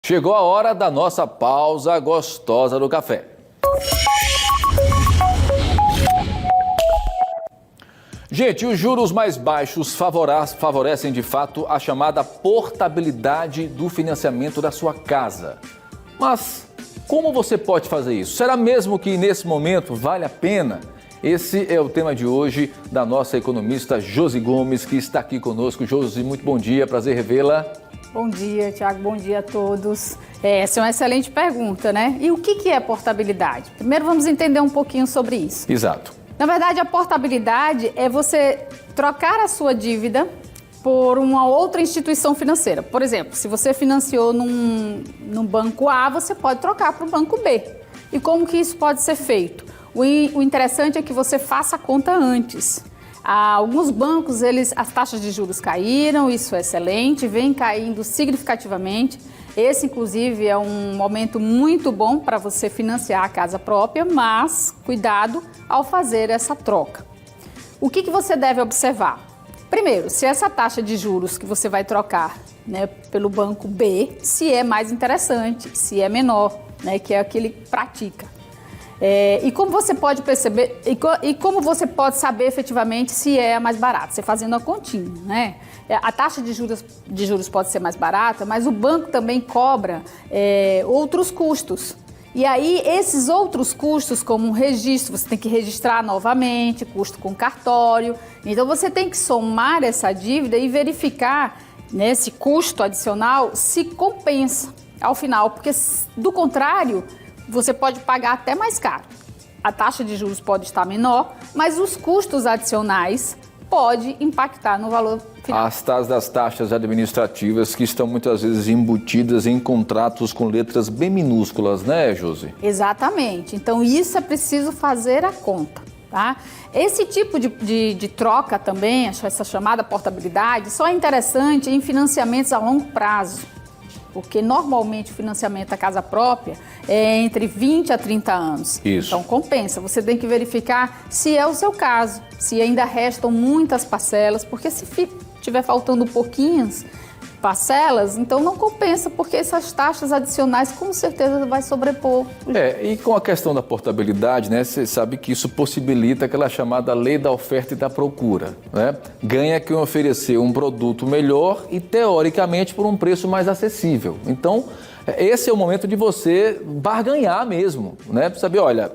Chegou a hora da nossa pausa gostosa do café. Gente, os juros mais baixos favorecem de fato a chamada portabilidade do financiamento da sua casa. Mas como você pode fazer isso? Será mesmo que nesse momento vale a pena? Esse é o tema de hoje da nossa economista Josi Gomes, que está aqui conosco. Josi, muito bom dia, prazer revê-la. Bom dia, Tiago, bom dia a todos. Essa é uma excelente pergunta, né? E o que é portabilidade? Primeiro vamos entender um pouquinho sobre isso. Exato. Na verdade, a portabilidade é você trocar a sua dívida por uma outra instituição financeira. Por exemplo, se você financiou num banco A, você pode trocar para o banco B. E como que isso pode ser feito? O interessante é que você faça a conta antes. Alguns bancos, as taxas de juros caíram, isso é excelente, vem caindo significativamente. Esse, inclusive, é um momento muito bom para você financiar a casa própria, mas cuidado ao fazer essa troca. O que você deve observar? Primeiro, se essa taxa de juros que você vai trocar, né, pelo banco B, se é mais interessante, se é menor, né, que é aquele que pratica. E como você pode perceber, e como você pode saber efetivamente se é mais barato? Você fazendo a continha, né? A taxa de juros pode ser mais barata, mas o banco também cobra outros custos. E aí, esses outros custos, como um registro, você tem que registrar novamente, custo com cartório. Então, você tem que somar essa dívida e verificar, né, esse custo adicional se compensa ao final, porque do contrário, você pode pagar até mais caro. A taxa de juros pode estar menor, mas os custos adicionais podem impactar no valor final. As tais das taxas administrativas que estão muitas vezes embutidas em contratos com letras bem minúsculas, né, Josi? Exatamente. Então, isso é preciso fazer a conta, tá? Esse tipo de troca também, essa chamada portabilidade, só é interessante em financiamentos a longo prazo. Porque normalmente o financiamento da casa própria é entre 20 a 30 anos. Isso. Então compensa, você tem que verificar se é o seu caso, se ainda restam muitas parcelas, porque se estiver faltando pouquinhas parcelas, então não compensa, porque essas taxas adicionais com certeza vai sobrepor. E com a questão da portabilidade, né, você sabe que isso possibilita aquela chamada lei da oferta e da procura, né? Ganha quem oferecer um produto melhor e, teoricamente, por um preço mais acessível. Então, esse é o momento de você barganhar mesmo, né? Para saber, olha,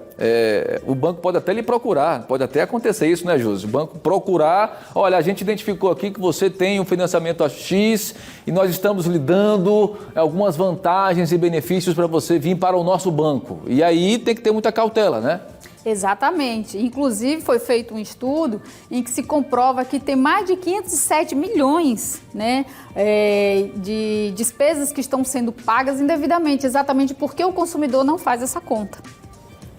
o banco pode até lhe procurar, pode até acontecer isso, né, Josi? O banco procurar, olha, a gente identificou aqui que você tem um financiamento a X e nós estamos lhe dando algumas vantagens e benefícios para você vir para o nosso banco. E aí tem que ter muita cautela, né? Exatamente. Inclusive, foi feito um estudo em que se comprova que tem mais de 507 milhões, né, de despesas que estão sendo pagas indevidamente, exatamente porque o consumidor não faz essa conta.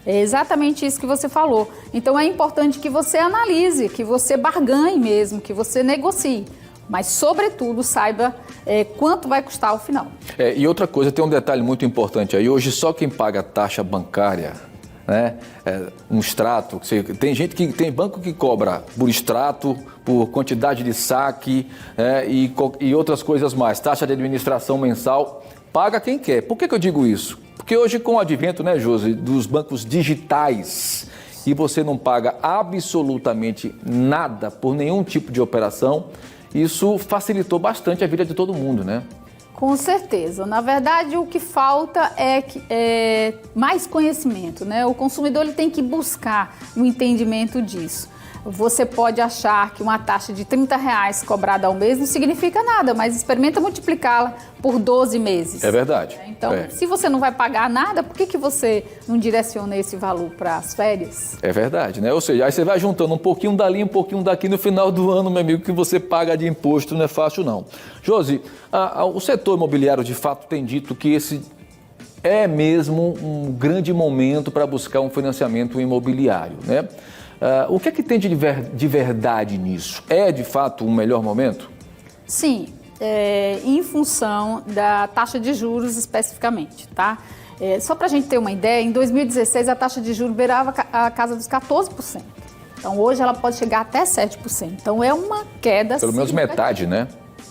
É exatamente isso que você falou. Então, é importante que você analise, que você barganhe mesmo, que você negocie. Mas, sobretudo, saiba quanto vai custar ao final. E outra coisa, tem um detalhe muito importante aí. Hoje, só quem paga a taxa bancária, né, um extrato, tem banco que cobra por extrato, por quantidade de saque, e outras coisas mais, taxa de administração mensal, paga quem quer. Por que eu digo isso? Porque hoje, com o advento, né, Josi, dos bancos digitais, e você não paga absolutamente nada por nenhum tipo de operação, isso facilitou bastante a vida de todo mundo, né? Com certeza. Na verdade, o que falta é mais conhecimento, né? O consumidor ele tem que buscar o entendimento disso. Você pode achar que uma taxa de R$30 cobrada ao mês não significa nada, mas experimenta multiplicá-la por 12 meses. É verdade. Então, se você não vai pagar nada, por que você não direciona esse valor para as férias? É verdade, né? Ou seja, aí você vai juntando um pouquinho dali, um pouquinho daqui, no final do ano, meu amigo, que você paga de imposto não é fácil, não. Josi, o setor imobiliário, de fato, tem dito que esse é mesmo um grande momento para buscar um financiamento imobiliário, né? O que é que tem de verdade nisso? É, de fato, um melhor momento? Sim, em função da taxa de juros especificamente, tá? Só para a gente ter uma ideia, em 2016 a taxa de juros beirava a casa dos 14%. Então, hoje ela pode chegar até 7%. Então, é uma queda Pelo menos metade, né?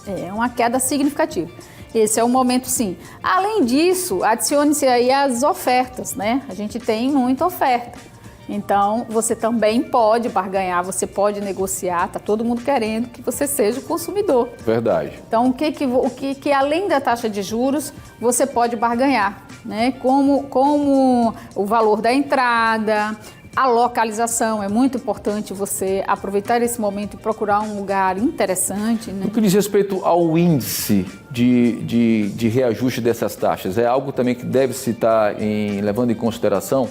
É uma queda significativa. Esse é o momento, sim. Além disso, adicione-se aí as ofertas, né? A gente tem muita oferta. Então, você também pode barganhar, você pode negociar, tá todo mundo querendo que você seja o consumidor. Verdade. Então, o que além da taxa de juros, você pode barganhar, né? Como o valor da entrada, a localização. É muito importante você aproveitar esse momento e procurar um lugar interessante, né? No que diz respeito ao índice de reajuste dessas taxas, é algo também que deve se estar levando em consideração?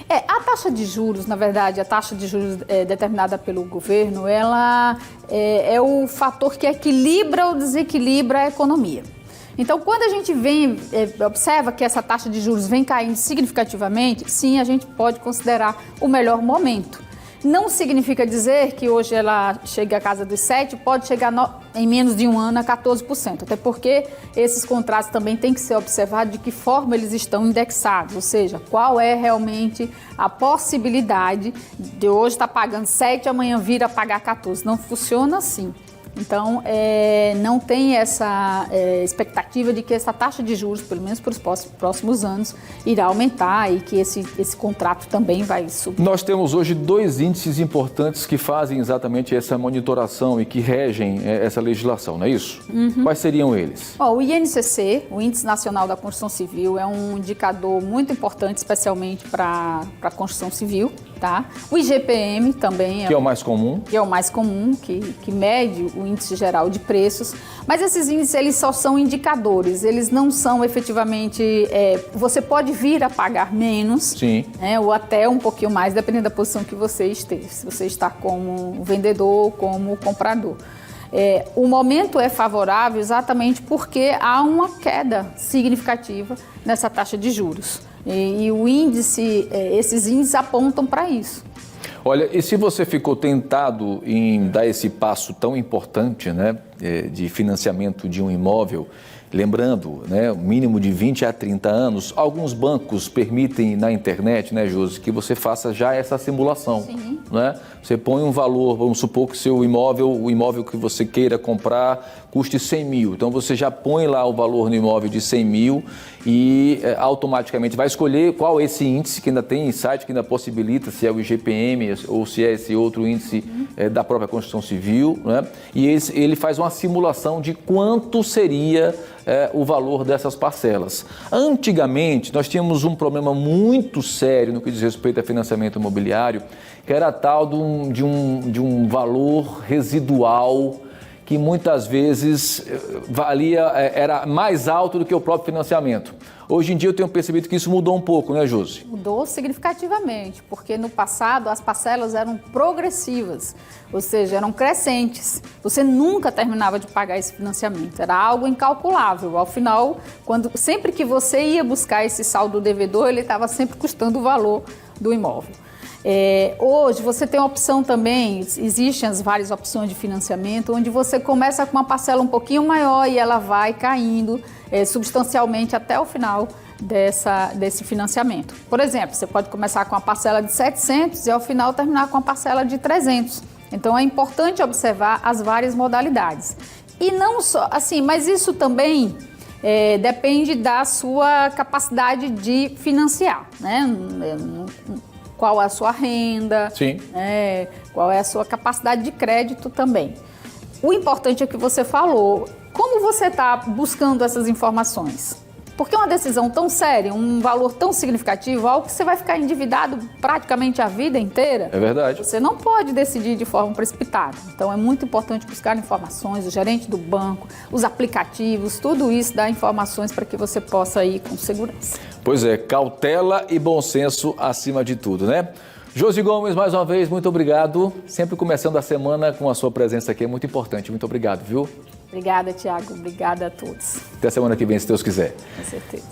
A taxa de juros, na verdade, a taxa de juros determinada pelo governo, ela é o fator que equilibra ou desequilibra a economia. Então, quando a gente observa que essa taxa de juros vem caindo significativamente, sim, a gente pode considerar o melhor momento. Não significa dizer que hoje ela chega à casa dos 7%, pode chegar em menos de um ano a 14%. Até porque esses contratos também têm que ser observados de que forma eles estão indexados, ou seja, qual é realmente a possibilidade de hoje estar pagando 7%, amanhã vir a pagar 14%. Não funciona assim. Então, não tem essa expectativa de que essa taxa de juros, pelo menos para os próximos anos, irá aumentar e que esse contrato também vai subir. Nós temos hoje 2 índices importantes que fazem exatamente essa monitoração e que regem essa legislação, não é isso? Uhum. Quais seriam eles? O INCC, o Índice Nacional da Construção Civil, é um indicador muito importante, especialmente para a construção civil. Tá? O IGPM também que é o mais comum. Que é o mais comum, que mede o índice geral de preços. Mas esses índices, eles só são indicadores, eles não são efetivamente... você pode vir a pagar menos, sim, né, ou até um pouquinho mais, dependendo da posição que você esteja. Se você está como vendedor ou como comprador. O momento é favorável exatamente porque há uma queda significativa nessa taxa de juros. E o índice, esses índices apontam para isso. Olha, e se você ficou tentado em dar esse passo tão importante, né, de financiamento de um imóvel, lembrando, né, o mínimo de 20 a 30 anos, alguns bancos permitem na internet, né, Josi, que você faça já essa simulação. Sim. Né? Você põe um valor, vamos supor que o imóvel que você queira comprar custe 100 mil. Então você já põe lá o valor no imóvel de 100 mil e automaticamente vai escolher qual é esse índice, que ainda tem site que ainda possibilita, se é o IGPM ou se é esse outro índice da própria construção civil, né? E ele faz uma simulação de quanto seria o valor dessas parcelas. Antigamente, nós tínhamos um problema muito sério no que diz respeito a financiamento imobiliário, que era tal de um valor residual que muitas vezes era mais alto do que o próprio financiamento. Hoje em dia eu tenho percebido que isso mudou um pouco, né, Josi? Mudou significativamente, porque no passado as parcelas eram progressivas, ou seja, eram crescentes. Você nunca terminava de pagar esse financiamento, era algo incalculável. Ao final, sempre que você ia buscar esse saldo devedor, ele estava sempre custando o valor do imóvel. Hoje você tem a opção também, existem as várias opções de financiamento, onde você começa com uma parcela um pouquinho maior e ela vai caindo substancialmente até o final desse financiamento. Por exemplo, você pode começar com uma parcela de 700 e ao final terminar com uma parcela de 300. Então é importante observar as várias modalidades. E não só assim, mas isso também depende da sua capacidade de financiar, né? Qual é a sua renda, sim, qual é a sua capacidade de crédito também. O importante é que você falou, como você está buscando essas informações? Porque uma decisão tão séria, um valor tão significativo, algo que você vai ficar endividado praticamente a vida inteira. É verdade. Você não pode decidir de forma precipitada. Então é muito importante buscar informações, o gerente do banco, os aplicativos, tudo isso dá informações para que você possa ir com segurança. Pois é, cautela e bom senso acima de tudo, né? Josi Gomes, mais uma vez, muito obrigado. Sempre começando a semana com a sua presença aqui, é muito importante. Muito obrigado, viu? Obrigada, Tiago. Obrigada a todos. Até semana que vem, se Deus quiser. Com certeza.